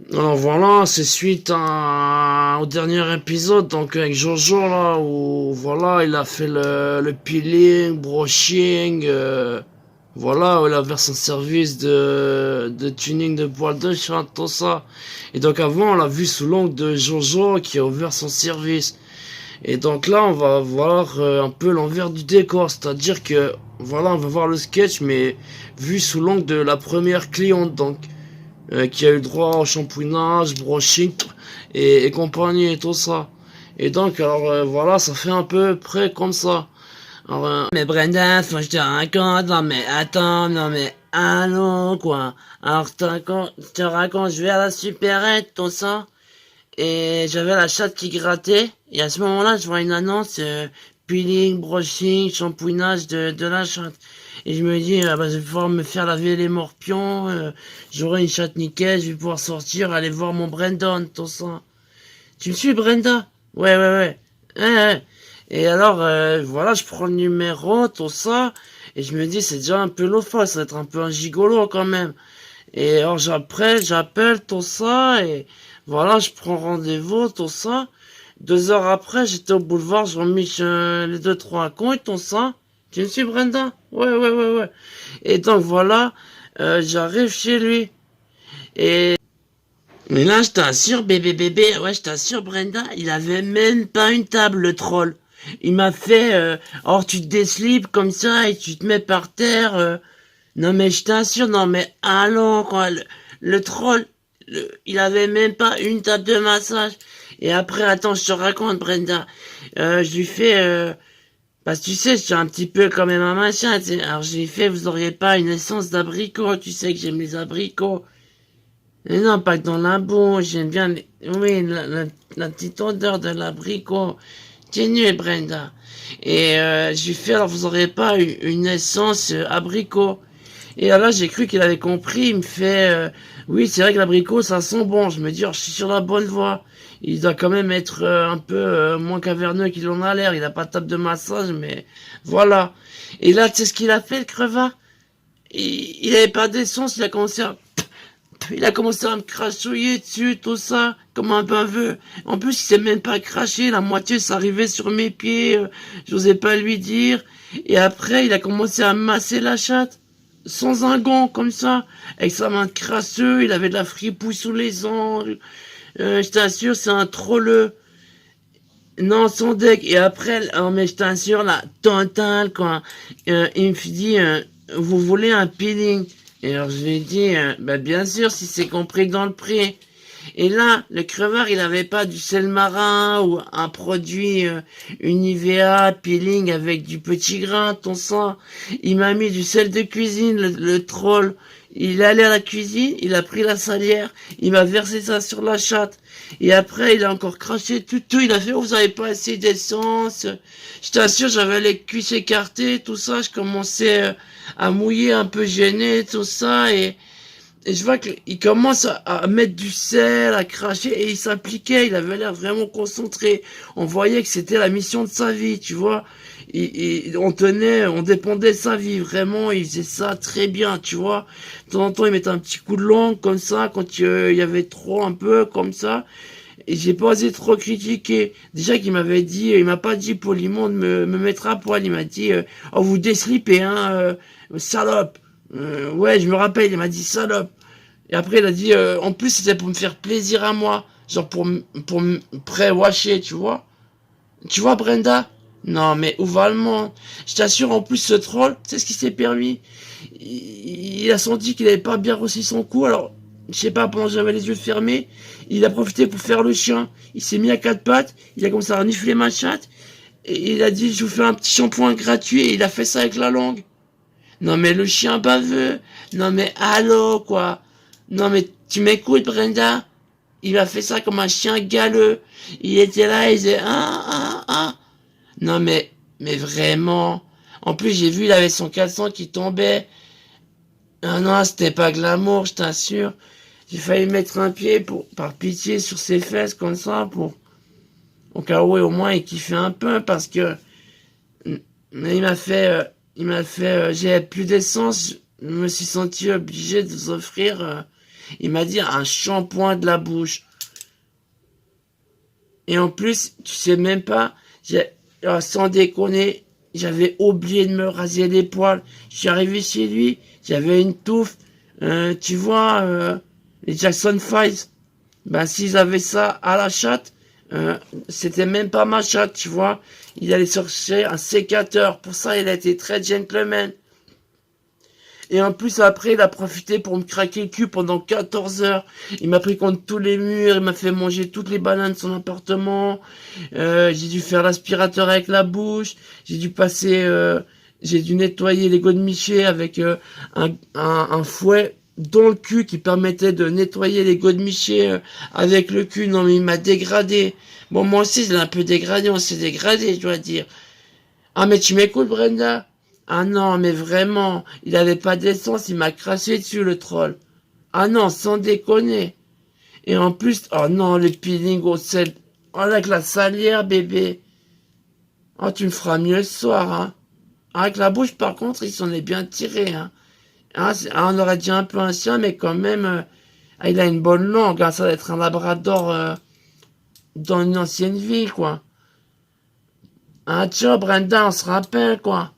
Alors voilà, c'est suite au dernier épisode, donc avec Jojo là, où voilà, il a fait le peeling, brushing, voilà, où il a vers son service de tuning de poil de chat, tout ça. Et donc avant, on l'a vu sous l'angle de Jojo qui a ouvert son service. Et donc là, on va voir un peu l'envers du décor, c'est-à-dire que voilà, on va voir le sketch, mais vu sous l'angle de la première cliente, donc qui a eu droit au shampouinage, brushing et compagnie et tout ça. Et donc, alors voilà, ça fait un peu près comme ça. Alors, mais Brenda, faut que je te raconte, non mais attends, non mais allô quoi. Alors je te raconte, je vais à la supérette, tout ça, et j'avais la chatte qui grattait, et à ce moment-là, je vois une annonce, peeling, brushing, shampouinage de la chatte. Et je me dis, bah, je vais pouvoir me faire laver les morpions, j'aurai une chatte nickel, je vais pouvoir sortir, aller voir mon Brandon, tout ça. Tu me suis, Brenda? Ouais, ouais, ouais. Ouais, ouais. Et alors, voilà, je prends le numéro, tout ça, et je me dis, c'est déjà un peu loufoque, ça va être un peu un gigolo quand même. Et alors, j'appelle, tout ça, et voilà, je prends rendez-vous, tout ça. 2 heures après, j'étais au boulevard, je remis les deux, trois cons et tout ça. Tu me suis, Brenda? Ouais, ouais, ouais, ouais. Et donc, voilà, j'arrive chez lui. Et mais là, je t'assure, bébé, ouais, je t'assure, Brenda, il avait même pas une table, le troll. Il m'a fait, or tu te déslipes comme ça et tu te mets par terre. Non mais je t'assure, non mais allons quoi, le troll, il avait même pas une table de massage. Et après, attends, je te raconte, Brenda. Je lui fais, parce que tu sais, je suis un petit peu quand même un machin. Tu sais. Alors je lui fais, vous auriez pas une essence d'abricot, tu sais que j'aime les abricots. Mais non, pas que dans la bouche, j'aime bien oui, la petite odeur de l'abricot. Continue, Brenda. Et je lui fais, alors vous auriez pas une essence abricot. Et là, j'ai cru qu'il avait compris. Il me fait, oui, c'est vrai que l'abricot, ça sent bon. Je me dis, oh, je suis sur la bonne voie. Il doit quand même être un peu moins caverneux qu'il en a l'air. Il a pas de table de massage, mais voilà. Et là, tu sais ce qu'il a fait, le crevard? Il avait pas d'essence. Il a commencé à me crachouiller dessus, tout ça, comme un baveux. En plus, il s'est même pas craché, la moitié s'arrivait sur mes pieds, j'osais pas lui dire. Et après, il a commencé à masser la chatte, sans un gant, comme ça, avec sa main de crasseux, il avait de la fripouille sous les ongles. Je t'assure, c'est un trolleux. Non, son deck. Et après, mais je t'assure, la totale, quoi. Il me dit, vous voulez un peeling? Et alors, je lui ai dit, bah, bien sûr, si c'est compris dans le prix. Et là, le crevard, il avait pas du sel marin ou un produit une Nivea peeling avec du petit grain, ton sang. Il m'a mis du sel de cuisine, le troll. Il est allé à la cuisine, il a pris la salière, il m'a versé ça sur la chatte. Et après, il a encore craché tout, il a fait, oh, vous avez pas assez d'essence. Je t'assure, j'avais les cuisses écartées, tout ça, je commençais à mouiller un peu gêné, tout ça, et je vois qu'il commence à mettre du sel, à cracher, et il s'impliquait, il avait l'air vraiment concentré. On voyait que c'était la mission de sa vie, tu vois. On dépendait de sa vie, vraiment, il faisait ça très bien, tu vois. De temps en temps, il mettait un petit coup de langue, comme ça, quand il y avait trop, un peu, comme ça. Et j'ai pas osé trop critiquer. Déjà qu'il m'avait dit, il m'a pas dit poliment de me mettre à poil, il m'a dit, oh, vous déslipez, hein, salope. Ouais, je me rappelle, il m'a dit salope. Et après, il a dit, en plus, c'était pour me faire plaisir à moi. Genre pour me pré-washer, tu vois. Tu vois, Brenda? Non, mais où va le monde? Je t'assure, en plus, ce troll, c'est ce qu'il s'est permis. Il a senti qu'il avait pas bien reçu son coup, alors, je sais pas, pendant que j'avais les yeux fermés, il a profité pour faire le chien. Il s'est mis à quatre pattes, il a commencé à renifler ma chatte, et il a dit, je vous fais un petit shampoing gratuit, et il a fait ça avec la langue. Non mais le chien baveux. Non mais allô quoi. Non mais tu m'écoutes Brenda. Il a fait ça comme un chien galeux. Il était là, il disait ah. Non mais vraiment. En plus j'ai vu il avait son caleçon qui tombait. Ah non c'était pas glamour je t'assure. J'ai failli mettre un pied par pitié sur ses fesses comme ça pour au cas où au moins il kiffait un peu parce que mais il m'a fait, j'avais plus d'essence, je me suis senti obligé de vous offrir. Il m'a dit un shampoing de la bouche. Et en plus, tu sais même pas, sans déconner, j'avais oublié de me raser les poils. Je suis arrivé chez lui, j'avais une touffe. Tu vois, les Jackson 5, ben s'ils avaient ça à la chatte, c'était même pas ma chatte, tu vois. Il allait chercher un sécateur. Pour ça, il a été très gentleman. Et en plus, après, il a profité pour me craquer le cul pendant 14 heures. Il m'a pris contre tous les murs, il m'a fait manger toutes les bananes de son appartement. J'ai dû faire l'aspirateur avec la bouche. J'ai dû passer, j'ai dû nettoyer les godemichés avec un fouet dans le cul qui permettait de nettoyer les godemichés avec le cul. Non, mais il m'a dégradé. Bon, moi aussi, je l'ai un peu dégradé, on s'est dégradé, je dois dire. Ah, mais tu m'écoutes, Brenda? Ah non, mais vraiment, il avait pas d'essence, il m'a craché dessus, le troll. Ah non, sans déconner. Et en plus, oh non, le peeling au sel. Oh, avec la salière, bébé. Oh, tu me feras mieux le soir, hein. Avec la bouche, par contre, il s'en est bien tiré, hein. On aurait dit un peu un chien, mais quand même, il a une bonne langue, hein. Ça doit être un labrador dans une ancienne vie, quoi. Ah, tiens, Brenda, on se rappelle, quoi.